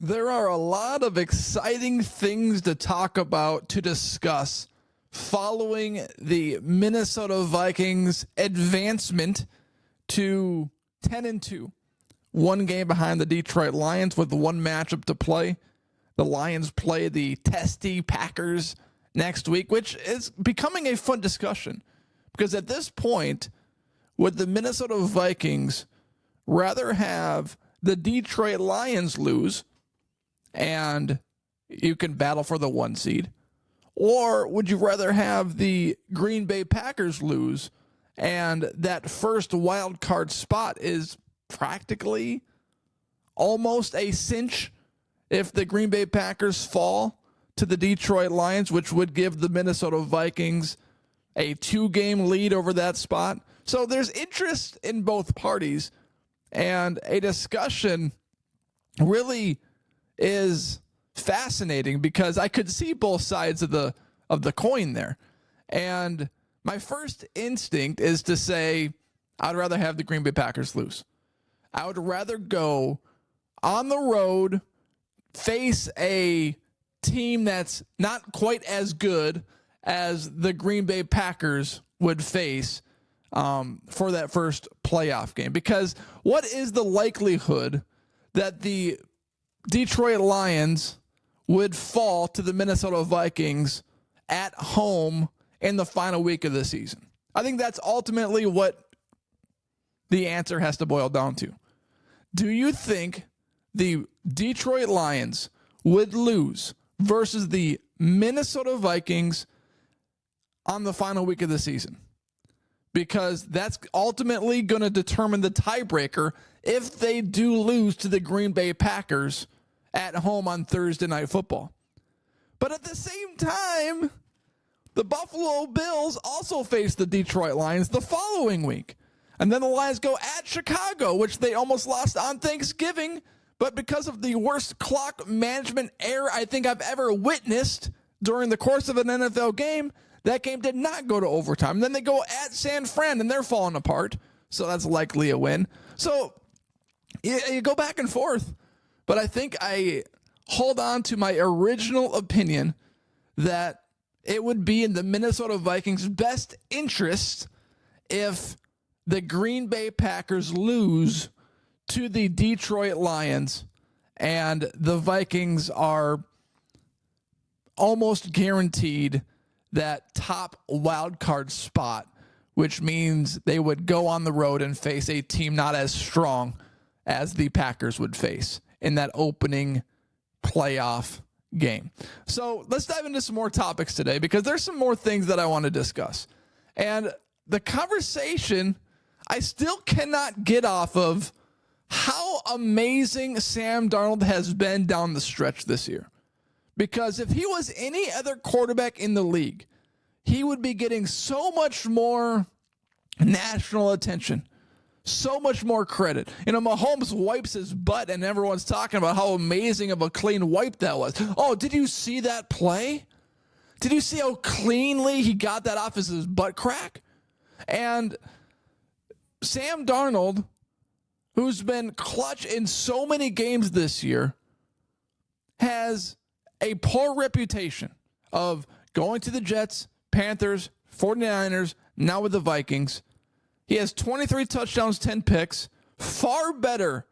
There are a lot of exciting things to talk about, to discuss, following the Minnesota Vikings advancement to 10-2. One game behind the Detroit Lions with one matchup to play. The Lions play the testy Packers next week, which is becoming a fun discussion. Because at this point, would the Minnesota Vikings rather have the Detroit Lions lose and you can battle for the 1 seed? Or would you rather have the Green Bay Packers lose and that first wild card spot is practically almost a cinch if the Green Bay Packers fall to the Detroit Lions, which would give the Minnesota Vikings a 2-game lead over that spot? So there's interest in both parties, and a discussion really is fascinating because I could see both sides of the coin there. And my first instinct is to say I'd rather have the Green Bay Packers lose. I would rather go on the road, face a team that's not quite as good as the Green Bay Packers would face for that first playoff game. Because what is the likelihood that the Detroit Lions would fall to the Minnesota Vikings at home in the final week of the season? I think that's ultimately what the answer has to boil down to. Do you think the Detroit Lions would lose versus the Minnesota Vikings on the final week of the season? Because that's ultimately going to determine the tiebreaker if they do lose to the Green Bay Packers at home on Thursday Night Football. But at the same time, the Buffalo Bills also face the Detroit Lions the following week. And then the Lions go at Chicago, which they almost lost on Thanksgiving. But because of the worst clock management error I think I've ever witnessed during the course of an NFL game, that game did not go to overtime. And then they go at San Fran, and they're falling apart. So that's likely a win. So you go back and forth. But I think I hold on to my original opinion that it would be in the Minnesota Vikings' best interest if the Green Bay Packers lose to the Detroit Lions and the Vikings are almost guaranteed that top wild card spot, which means they would go on the road and face a team not as strong as the Packers would face in that opening playoff game. So let's dive into some more topics today because there's some more things that I want to discuss. And the conversation I still cannot get off of how amazing Sam Darnold has been down the stretch this year. Because if he was any other quarterback in the league, he would be getting so much more national attention, so much more credit. You know, Mahomes wipes his butt and everyone's talking about how amazing of a clean wipe that was. Oh, did you see that play? Did you see how cleanly he got that off his butt crack? And Sam Darnold, who's been clutch in so many games this year, has a poor reputation of going to the Jets, Panthers, 49ers, now with the Vikings. He has 23 touchdowns, 10 picks, far better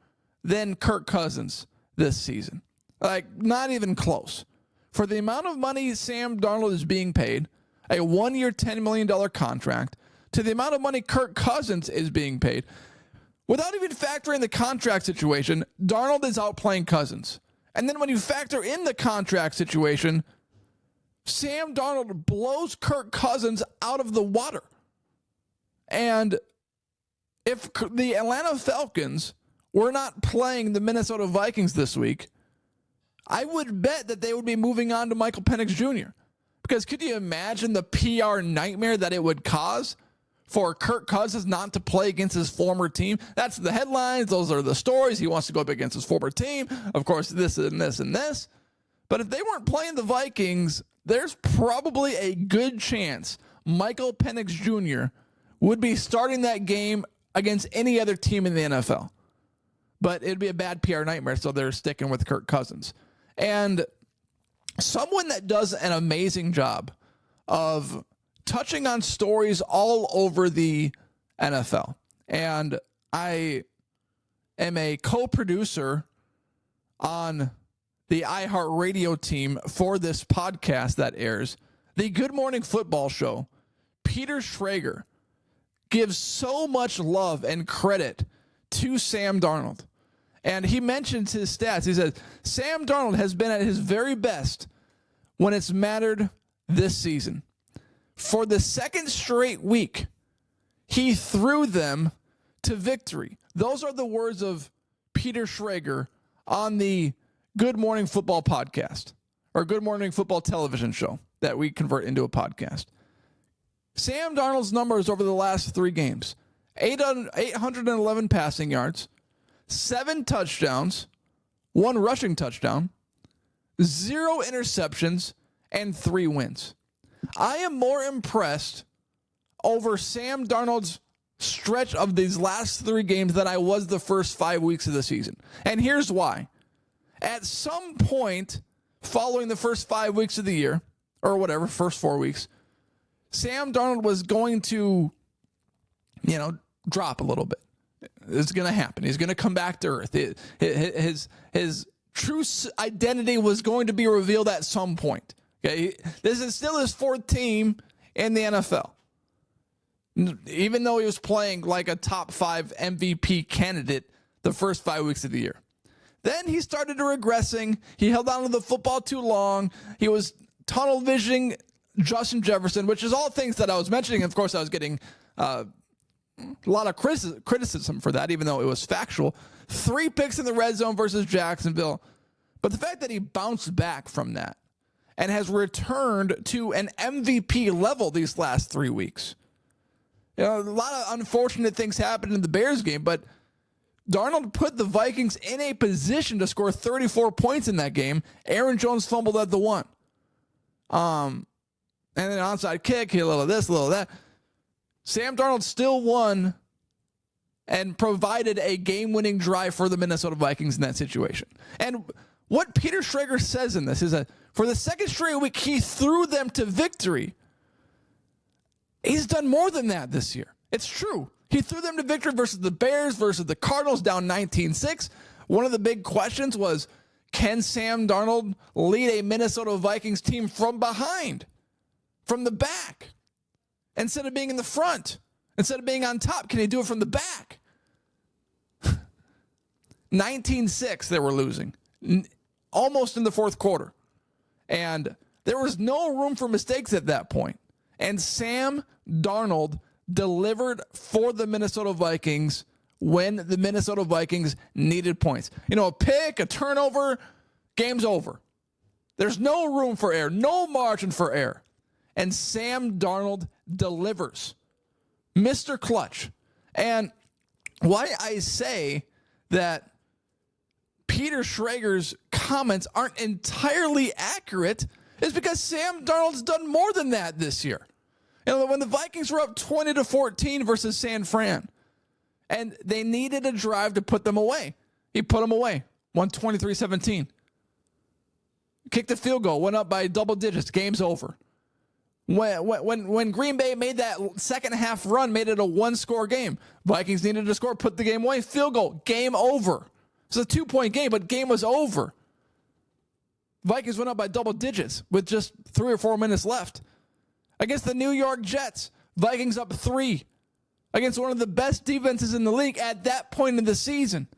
than Kirk Cousins this season. Like, not even close. For the amount of money Sam Darnold is being paid, a 1-year, $10 million contract, to the amount of money Kirk Cousins is being paid, without even factoring the contract situation, Darnold is outplaying Cousins. And then when you factor in the contract situation, Sam Darnold blows Kirk Cousins out of the water. And if the Atlanta Falcons were not playing the Minnesota Vikings this week, I would bet that they would be moving on to Michael Penix Jr. Because could you imagine the PR nightmare that it would cause for Kirk Cousins not to play against his former team? That's the headlines. Those are the stories. He wants to go up against his former team. Of course, this and this and this. But if they weren't playing the Vikings, there's probably a good chance Michael Penix Jr. would be starting that game against any other team in the NFL. but it'd be a bad PR nightmare, so they're sticking with Kirk Cousins. And someone that does an amazing job of touching on stories all over the NFL. And I am a co-producer on the iHeartRadio team for this podcast that airs, the Good Morning Football Show. Peter Schrager gives so much love and credit to Sam Darnold. And he mentions his stats. He says, Sam Darnold has been at his very best when it's mattered this season. For the second straight week, he threw them to victory. Those are the words of Peter Schrager on the Good Morning Football podcast, or Good Morning Football television show that we convert into a podcast. Sam Darnold's numbers over the last 3 games: 811 passing yards, 7 touchdowns, 1 rushing touchdown, 0 interceptions, and 3 wins. I am more impressed over Sam Darnold's stretch of these last 3 games than I was the first 5 weeks of the season. And here's why. At some point following the first 5 weeks of the year, or whatever, first 4 weeks, Sam Darnold was going to, drop a little bit. It's going to happen. He's going to come back to earth. His true identity was going to be revealed at some point. Okay, this is still his 4th team in the NFL. Even though he was playing like a top 5 MVP candidate the first 5 weeks of the year. Then he started regressing. He held on to the football too long. He was tunnel visioning Justin Jefferson, which is all things that I was mentioning. Of course, I was getting a lot of criticism for that, even though it was factual. 3 picks in the red zone versus Jacksonville. But the fact that he bounced back from that and has returned to an MVP level these last 3 weeks. A lot of unfortunate things happened in the Bears game, but Darnold put the Vikings in a position to score 34 points in that game. Aaron Jones fumbled at the 1. And then onside kick, a little of this, a little of that. Sam Darnold still won and provided a game-winning drive for the Minnesota Vikings in that situation. And what Peter Schrager says in this is that for the second straight week, he threw them to victory. He's done more than that this year. It's true. He threw them to victory versus the Bears, versus the Cardinals, down 19-6. One of the big questions was, can Sam Darnold lead a Minnesota Vikings team from behind, from the back, instead of being in the front, instead of being on top? Can he do it from the back? 19-6 they were losing, almost in the 4th quarter. And there was no room for mistakes at that point. And Sam Darnold delivered for the Minnesota Vikings when the Minnesota Vikings needed points. A pick, a turnover, game's over. There's no room for error, no margin for error. And Sam Darnold delivers. Mr. Clutch. And why I say that Peter Schrager's comments aren't entirely accurate is because Sam Darnold's done more than that this year. When the Vikings were up 20-14 versus San Fran, and they needed a drive to put them away, he put them away. Won 23-17. Kicked a field goal, went up by double digits. Game's over. When Green Bay made that second half run, made it a 1-score game. Vikings needed to score, put the game away. Field goal, game over. It's a 2-point game, but game was over. Vikings went up by double digits with just 3 or 4 minutes left. Against the New York Jets, Vikings up 3 against one of the best defenses in the league at that point in the season.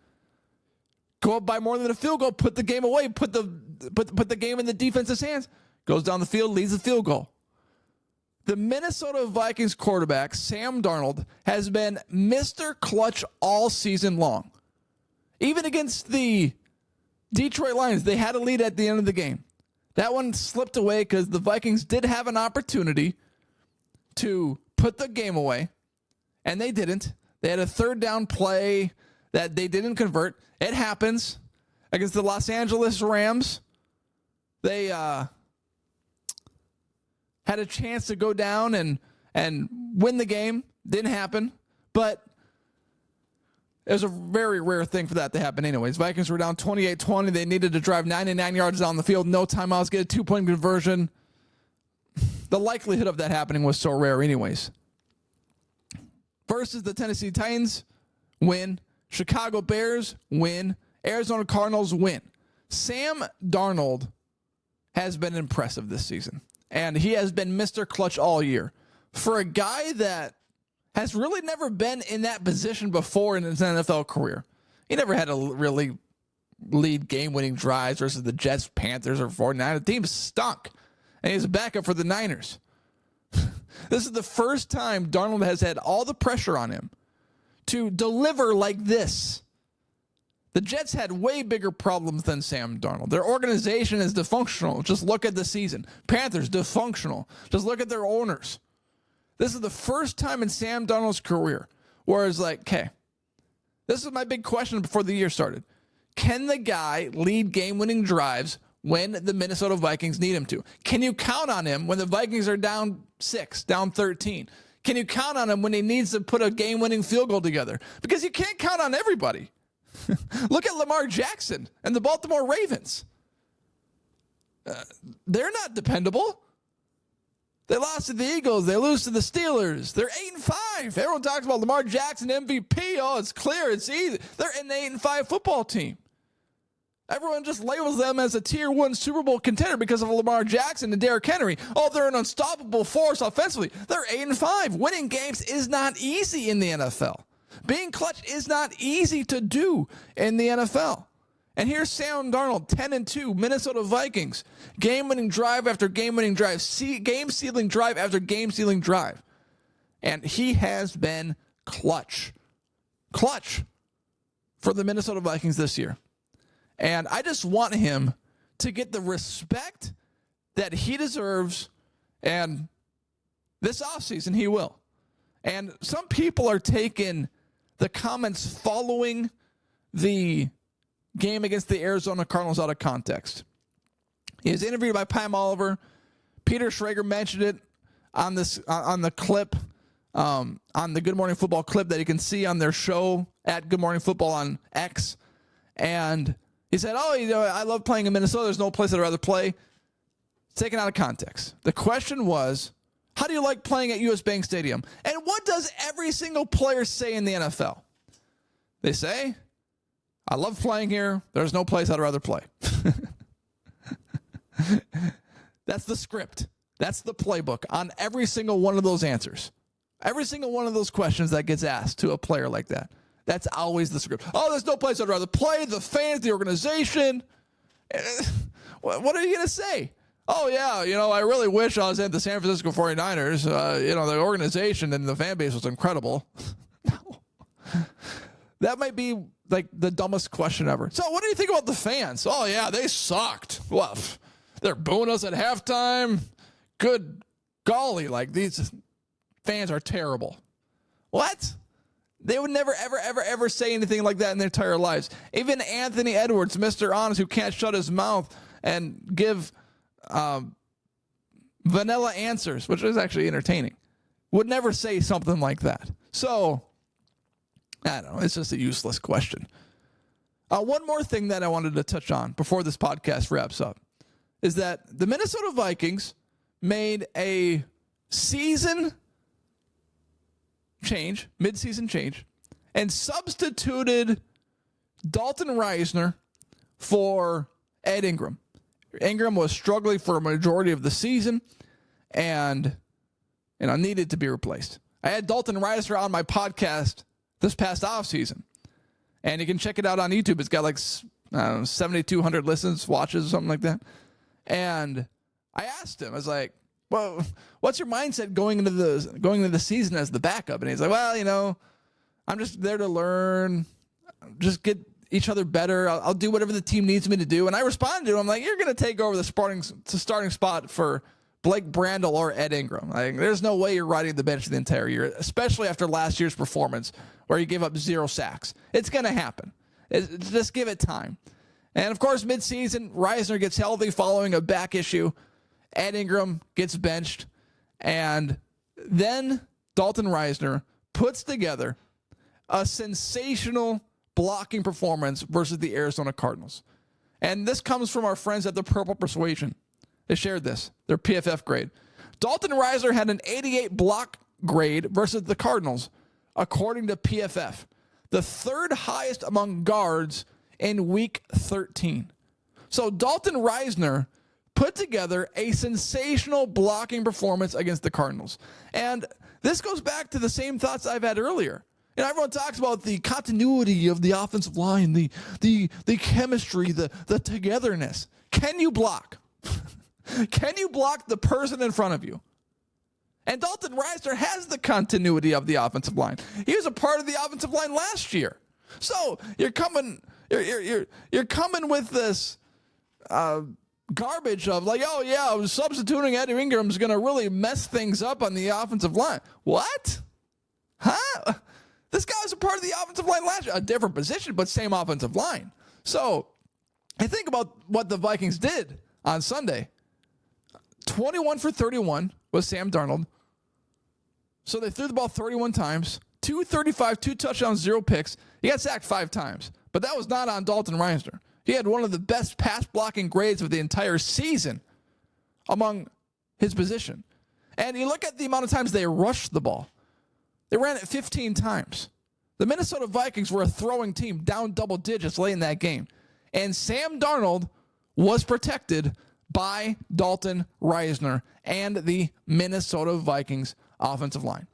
Go up by more than a field goal, put the game away, put the game in the defense's hands. Goes down the field, leads the field goal. The Minnesota Vikings quarterback, Sam Darnold, has been Mr. Clutch all season long. Even against the Detroit Lions, they had a lead at the end of the game. That one slipped away because the Vikings did have an opportunity to put the game away, and they didn't. They had a 3rd down play that they didn't convert. It happens. Against the Los Angeles Rams, they had a chance to go down and win the game. Didn't happen. But It was a very rare thing for that to happen anyways. Vikings were down 28-20. They needed to drive 99 yards down the field, no timeouts, get a 2-point conversion. The likelihood of that happening was so rare anyways. Versus the Tennessee Titans, win. Chicago Bears, win. Arizona Cardinals, win. Sam Darnold has been impressive this season, and he has been Mr. Clutch all year. For a guy that has really never been in that position before in his NFL career, he never had to really lead game-winning drives versus the Jets, Panthers, or 49ers. The team stunk, and he's a backup for the Niners. This is the first time Darnold has had all the pressure on him to deliver like this. The Jets had way bigger problems than Sam Darnold. Their organization is dysfunctional. Just look at the season. Panthers, dysfunctional. Just look at their owners. This is the first time in Sam Darnold's career where it's like, okay, this is my big question before the year started. Can the guy lead game-winning drives when the Minnesota Vikings need him to? Can you count on him when the Vikings are down 6, down 13? Can you count on him when he needs to put a game-winning field goal together? Because you can't count on everybody. Look at Lamar Jackson and the Baltimore Ravens. They're not dependable. They lost to the Eagles. They lose to the Steelers. They're 8-5. Everyone talks about Lamar Jackson MVP. Oh, it's clear. It's easy. They're an 8-5 football team. Everyone just labels them as a tier 1 Super Bowl contender because of Lamar Jackson and Derrick Henry. Oh, they're an unstoppable force offensively. They're 8-5. Winning games is not easy in the NFL. Being clutch is not easy to do in the NFL. And here's Sam Darnold, 10-2, Minnesota Vikings. Game-winning drive after game-winning drive. Game-sealing drive after game-sealing drive. And he has been clutch. Clutch for the Minnesota Vikings this year. And I just want him to get the respect that he deserves. And this offseason, he will. And some people are taking the comments following the game against the Arizona Cardinals out of context. He was interviewed by Pam Oliver. Peter Schrager mentioned it on the clip, on the Good Morning Football clip that you can see on their show at Good Morning Football on X. And he said, I love playing in Minnesota. There's no place I'd rather play. Taken out of context. The question was, how do you like playing at US Bank Stadium? And what does every single player say in the NFL? They say, I love playing here. There's no place I'd rather play. That's the script. That's the playbook on every single one of those answers. Every single one of those questions that gets asked to a player like that. That's always the script. Oh, there's no place I'd rather play. The fans, the organization. What are you going to say? Oh, yeah, I really wish I was at the San Francisco 49ers. The organization and the fan base was incredible. No. That might be like the dumbest question ever. So what do you think about the fans? Oh, yeah, they sucked. Well, they're booing us at halftime. Good golly, like these fans are terrible. What? They would never, ever, ever, ever say anything like that in their entire lives. Even Anthony Edwards, Mr. Honest, who can't shut his mouth and give vanilla answers, which is actually entertaining, would never say something like that. So, I don't know. It's just a useless question. One more thing that I wanted to touch on before this podcast wraps up is that the Minnesota Vikings made a season change, mid-season change, and substituted Dalton Risner for Ed Ingram. Ingram was struggling for a majority of the season and needed to be replaced. I had Dalton Risner on my podcast this past offseason, and you can check it out on YouTube. It's got like 7,200 listens, watches, something like that. And I asked him, I was like, well, what's your mindset going into the season as the backup? And he's like, well, I'm just there to learn, just get each other better. I'll do whatever the team needs me to do. And I responded to him, like, you're going to take over the starting spot for Blake Brandel or Ed Ingram. Like, there's no way you're riding the bench the entire year, especially after last year's performance where you gave up 0 sacks. It's going to happen. Just give it time. And, of course, midseason, Reisner gets healthy following a back issue. Ed Ingram gets benched. And then Dalton Risner puts together a sensational blocking performance versus the Arizona Cardinals. And this comes from our friends at the Purple Persuasion. They shared this, their PFF grade. Dalton Risner had an 88 block grade versus the Cardinals, according to PFF, the third highest among guards in Week 13. So Dalton Risner put together a sensational blocking performance against the Cardinals. And this goes back to the same thoughts I've had earlier. And everyone talks about the continuity of the offensive line, the chemistry, the togetherness. Can you block? Can you block the person in front of you? And Dalton Risner has the continuity of the offensive line. He was a part of the offensive line last year. So you're coming with this garbage of like, oh yeah, substituting Eddie Ingram is going to really mess things up on the offensive line. What? Huh? This guy was a part of the offensive line last year, a different position, but same offensive line. So I think about what the Vikings did on Sunday. 21 for 31 was Sam Darnold. So they threw the ball 31 times, 235, 2 touchdowns, 0 picks. He got sacked 5 times, but that was not on Dalton Risner. He had one of the best pass blocking grades of the entire season among his position. And you look at the amount of times they rushed the ball. They ran it 15 times. The Minnesota Vikings were a throwing team down double digits late in that game. And Sam Darnold was protected by Dalton Risner and the Minnesota Vikings offensive line.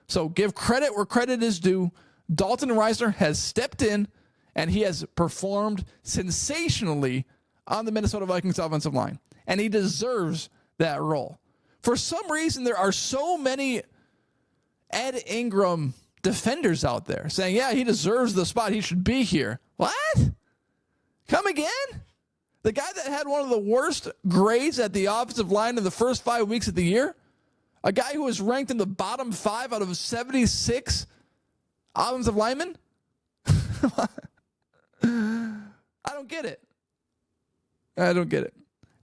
So give credit where credit is due. Dalton Risner has stepped in and he has performed sensationally on the Minnesota Vikings offensive line. And he deserves that role. For some reason, there are so many Ed Ingram defenders out there saying, yeah, he deserves the spot. He should be here. What? Come again? The guy that had one of the worst grades at the offensive line in the first 5 weeks of the year? A guy who was ranked in the bottom 5 out of 76 offensive linemen? I don't get it. I don't get it.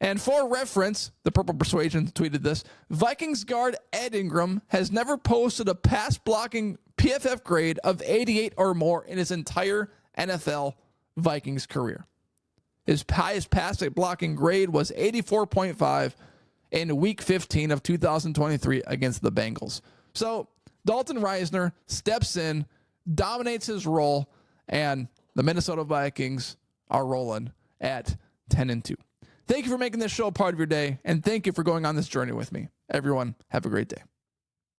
And for reference, the Purple Persuasion tweeted this, Vikings guard Ed Ingram has never posted a pass blocking PFF grade of 88 or more in his entire NFL Vikings career. His highest pass blocking grade was 84.5 in Week 15 of 2023 against the Bengals. So Dalton Risner steps in, dominates his role, and the Minnesota Vikings are rolling at 10-2. Thank you for making this show a part of your day, and thank you for going on this journey with me. Everyone, have a great day.